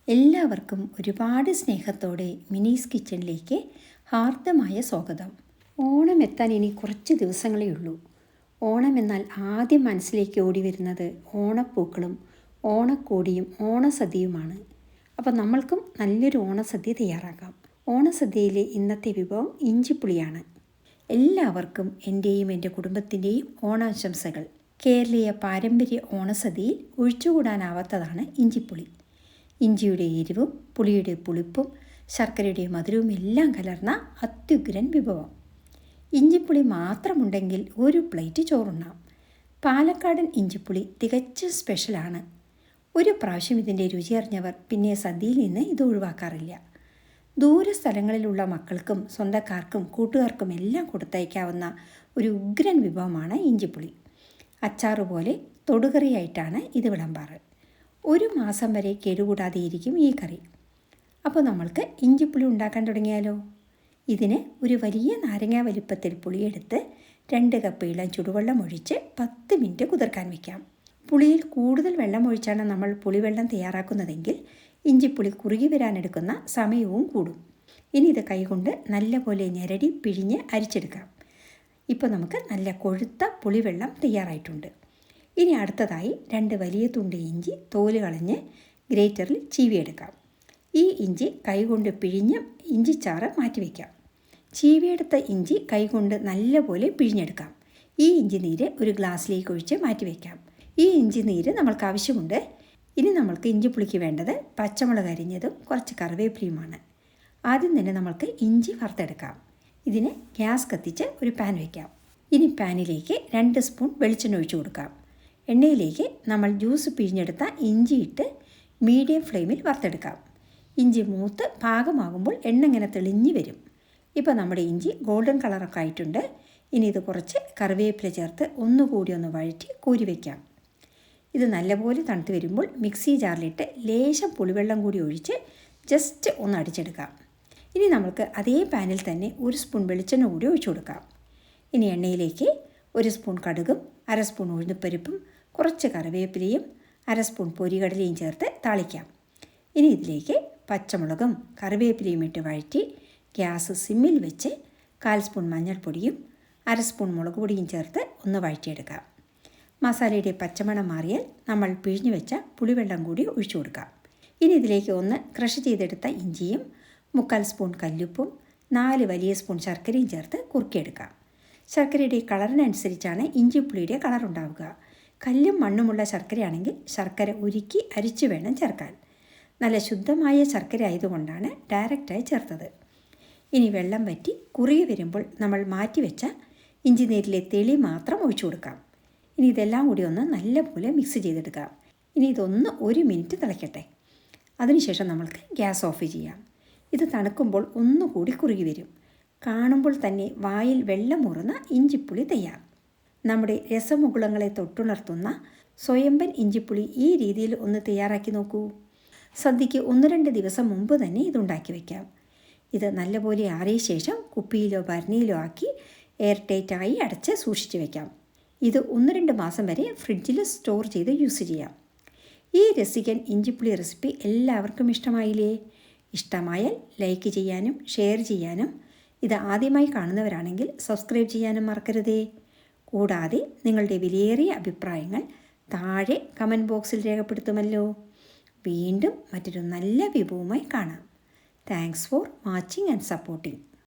എല്ലാവർക്കും ഒരുപാട് സ്നേഹത്തോടെ മിനീസ് കിച്ചണിലേക്ക് ഹാർദമായ സ്വാഗതം. ഓണം എത്താൻ ഇനി കുറച്ച് ദിവസങ്ങളേ ഉള്ളൂ. ഓണം എന്നാൽ ആദ്യം മനസ്സിലേക്ക് ഓടി വരുന്നത് ഓണപ്പൂക്കളും ഓണക്കോടിയും ഓണസദ്യയുമാണ്. അപ്പോൾ നമ്മൾക്കും നല്ലൊരു ഓണസദ്യ തയ്യാറാക്കാം. ഓണസദ്യയിലെ ഇന്നത്തെ വിഭവം ഇഞ്ചിപ്പുളിയാണ്. എല്ലാവർക്കും എൻ്റെയും എൻ്റെ കുടുംബത്തിൻ്റെയും ഓണാശംസകൾ. കേരളീയ പാരമ്പര്യ ഓണസദ്യയിൽ ഒഴിച്ചുകൂടാനാവാത്തതാണ് ഇഞ്ചിപ്പുളി. ഇഞ്ചിയുടെ എരിവും പുളിയുടെ പുളിപ്പും ശർക്കരയുടെ മധുരവും എല്ലാം കലർന്ന അത്യുഗ്രൻ വിഭവം. ഇഞ്ചിപ്പുളി മാത്രമുണ്ടെങ്കിൽ ഒരു പ്ലേറ്റ് ചോറുണ്ണാം. പാലക്കാടൻ ഇഞ്ചിപ്പുളി തികച്ചും സ്പെഷ്യലാണ്. ഒരു പ്രാവശ്യം ഇതിൻ്റെ രുചി അറിഞ്ഞവർ പിന്നെ സദ്യയിൽ നിന്ന് ഇത് ഒഴിവാക്കാറില്ല. ദൂരസ്ഥലങ്ങളിലുള്ള മക്കൾക്കും സ്വന്തക്കാർക്കും കൂട്ടുകാർക്കും എല്ലാം കൊടുത്തയക്കാവുന്ന ഒരു ഉഗ്രൻ വിഭവമാണ് ഇഞ്ചിപ്പുളി. അച്ചാറുപോലെ തൊടുകറിയായിട്ടാണ് ഇത് വിളമ്പാറ്. 1 മാസം വരെ കേടുകൂടാതെയിരിക്കും ഈ കറി. അപ്പോൾ നമ്മൾക്ക് ഇഞ്ചിപ്പുളി ഉണ്ടാക്കാൻ തുടങ്ങിയാലോ? ഇതിന് ഒരു വലിയ നാരങ്ങ വലിപ്പത്തിൽ പുളിയെടുത്ത് 2 കപ്പ് ഇളം ചുടുവെള്ളം ഒഴിച്ച് 10 മിനിറ്റ് കുതിർക്കാൻ വയ്ക്കാം. പുളിയിൽ കൂടുതൽ വെള്ളം ഒഴിച്ചാണ് നമ്മൾ പുളിവെള്ളം തയ്യാറാക്കുന്നതെങ്കിൽ ഇഞ്ചിപ്പുളി കുറുകി വരാനെടുക്കുന്ന സമയവും കൂടും. ഇനി ഇത് കൈകൊണ്ട് നല്ലപോലെ ഞെരടി പിഴിഞ്ഞ് അരിച്ചെടുക്കാം. ഇപ്പോൾ നമുക്ക് നല്ല കൊഴുത്ത പുളിവെള്ളം തയ്യാറായിട്ടുണ്ട്. ഇനി അടുത്തതായി 2 വലിയ തുണ്ട് ഇഞ്ചി തോല് കളഞ്ഞ് ഗ്രേറ്ററിൽ ചീവിയെടുക്കാം. ഈ ഇഞ്ചി കൈകൊണ്ട് പിഴിഞ്ഞ് ഇഞ്ചിച്ചാറ് മാറ്റിവെക്കാം. ചീവിയെടുത്ത ഇഞ്ചി കൈകൊണ്ട് നല്ലപോലെ പിഴിഞ്ഞെടുക്കാം. ഈ ഇഞ്ചി നീര് ഒരു ഗ്ലാസ്സിലേക്ക് ഒഴിച്ച് മാറ്റിവെക്കാം. ഈ ഇഞ്ചി നീര് നമ്മൾക്ക് ആവശ്യമുണ്ട്. ഇനി നമ്മൾക്ക് ഇഞ്ചിപ്പുളിക്ക് വേണ്ടത് പച്ചമുളക് അരിഞ്ഞതും കുറച്ച് കറിവേപ്പിലയുമാണ്. ആദ്യം തന്നെ നമ്മൾക്ക് ഇഞ്ചി വറുത്തെടുക്കാം. ഇതിന് ഗ്യാസ് കത്തിച്ച് ഒരു പാൻ വയ്ക്കാം. ഇനി പാനിലേക്ക് 2 സ്പൂൺ വെളിച്ചെണ്ണ ഒഴിച്ചു കൊടുക്കാം. എണ്ണയിലേക്ക് നമ്മൾ ജ്യൂസ് പിഴിഞ്ഞെടുത്ത ഇഞ്ചി ഇട്ട് മീഡിയം ഫ്ലെയിമിൽ വറുത്തെടുക്കാം. ഇഞ്ചി മൂത്ത് പാകമാകുമ്പോൾ എണ്ണ ഇങ്ങനെ തെളിഞ്ഞ് വരും. ഇപ്പോൾ നമ്മുടെ ഇഞ്ചി ഗോൾഡൻ കളറൊക്കെ ആയിട്ടുണ്ട്. ഇനി ഇത് കുറച്ച് കറിവേപ്പില ചേർത്ത് ഒന്നുകൂടി ഒന്ന് വഴറ്റി കോരി വയ്ക്കാം. ഇത് നല്ലപോലെ തണുത്ത് വരുമ്പോൾ മിക്സി ജാറിലിട്ട് ലേശം പുളിവെള്ളം കൂടി ഒഴിച്ച് ജസ്റ്റ് ഒന്ന് അടിച്ചെടുക്കാം. ഇനി നമുക്ക് അതേ പാനിൽ തന്നെ 1 സ്പൂൺ വെളിച്ചെണ്ണ കൂടി ഒഴിച്ചു കൊടുക്കാം. ഇനി എണ്ണയിലേക്ക് 1 സ്പൂൺ കടുകും 1/2 സ്പൂൺ ഉഴുന്നുപരിപ്പും കുറച്ച് കറിവേപ്പിലയും 1/2 സ്പൂൺ പൊരികടലയും ചേർത്ത് താളിക്കാം. ഇനി ഇതിലേക്ക് പച്ചമുളകും കറിവേപ്പിലയും ഇട്ട് വഴറ്റി ഗ്യാസ് സിമ്മിൽ വെച്ച് 1/4 സ്പൂൺ മഞ്ഞൾപ്പൊടിയും 1/2 സ്പൂൺ മുളക് പൊടിയും ചേർത്ത് ഒന്ന് വഴറ്റിയെടുക്കാം. മസാലയുടെ പച്ചമണം മാറിയാൽ നമ്മൾ പിഴിഞ്ഞു വെച്ച പുളിവെള്ളം കൂടി ഒഴിച്ചു കൊടുക്കാം. ഇനി ഇതിലേക്ക് ഒന്ന് ക്രഷ് ചെയ്തെടുത്ത ഇഞ്ചിയും 3/4 സ്പൂൺ കല്ലുപ്പും 4 വലിയ സ്പൂൺ ശർക്കരയും ചേർത്ത് കുറുക്കിയെടുക്കാം. ശർക്കരയുടെ കളറിനനുസരിച്ചാണ് ഇഞ്ചിപ്പുളിയുടെ കളർ ഉണ്ടാവുക. കല്ലും മണ്ണുമുള്ള ശർക്കരയാണെങ്കിൽ ശർക്കര ഉരുക്കി അരിച്ചു വേണം ചേർക്കാൻ. നല്ല ശുദ്ധമായ ശർക്കര ആയതുകൊണ്ടാണ് ഡയറക്റ്റായി ചേർത്തത്. ഇനി വെള്ളം വറ്റി കുറുകി വരുമ്പോൾ നമ്മൾ മാറ്റിവെച്ച ഇഞ്ചി നീരിലെ തെളി മാത്രം ഒഴിച്ചു കൊടുക്കാം. ഇനി ഇതെല്ലാം കൂടി ഒന്ന് നല്ലപോലെ മിക്സ് ചെയ്തെടുക്കാം. ഇനി ഇതൊന്ന് 1 മിനിറ്റ് തിളയ്ക്കട്ടെ. അതിനുശേഷം നമ്മൾക്ക് ഗ്യാസ് ഓഫ് ചെയ്യാം. ഇത് തണുക്കുമ്പോൾ ഒന്നുകൂടി കുറുകി വരും. കാണുമ്പോൾ തന്നെ വായിൽ വെള്ളമൂറുന്ന ഇഞ്ചിപ്പുളി തയ്യാർ. നമ്മുടെ രസമുകുളങ്ങളെ തൊട്ടുണർത്തുന്ന സ്വയംഭൻ ഇഞ്ചിപ്പുളി ഈ രീതിയിൽ ഒന്ന് തയ്യാറാക്കി നോക്കൂ. സദ്യയ്ക്ക് 1-2 ദിവസം മുമ്പ് തന്നെ ഇതുണ്ടാക്കി വയ്ക്കാം. ഇത് നല്ലപോലെ ആറിയ ശേഷം കുപ്പിയിലോ ഭരണിയിലോ ആക്കി എയർ ടൈറ്റായി അടച്ച് സൂക്ഷിച്ച് വയ്ക്കാം. ഇത് 1-2 മാസം വരെ ഫ്രിഡ്ജിൽ സ്റ്റോർ ചെയ്ത് യൂസ് ചെയ്യാം. ഈ രസികൻ ഇഞ്ചിപ്പുളി റെസിപ്പി എല്ലാവർക്കും ഇഷ്ടമായില്ലേ? ഇഷ്ടമായാൽ ലൈക്ക് ചെയ്യാനും ഷെയർ ചെയ്യാനും ഇത് ആദ്യമായി കാണുന്നവരാണെങ്കിൽ സബ്സ്ക്രൈബ് ചെയ്യാനും മറക്കരുതേ. കൂടാതെ നിങ്ങളുടെ വിലയേറിയ അഭിപ്രായങ്ങൾ താഴെ കമൻറ്റ് ബോക്സിൽ രേഖപ്പെടുത്തുമല്ലോ. വീണ്ടും മറ്റൊരു നല്ല വിഭവവുമായി കാണാം. Thanks for watching and supporting.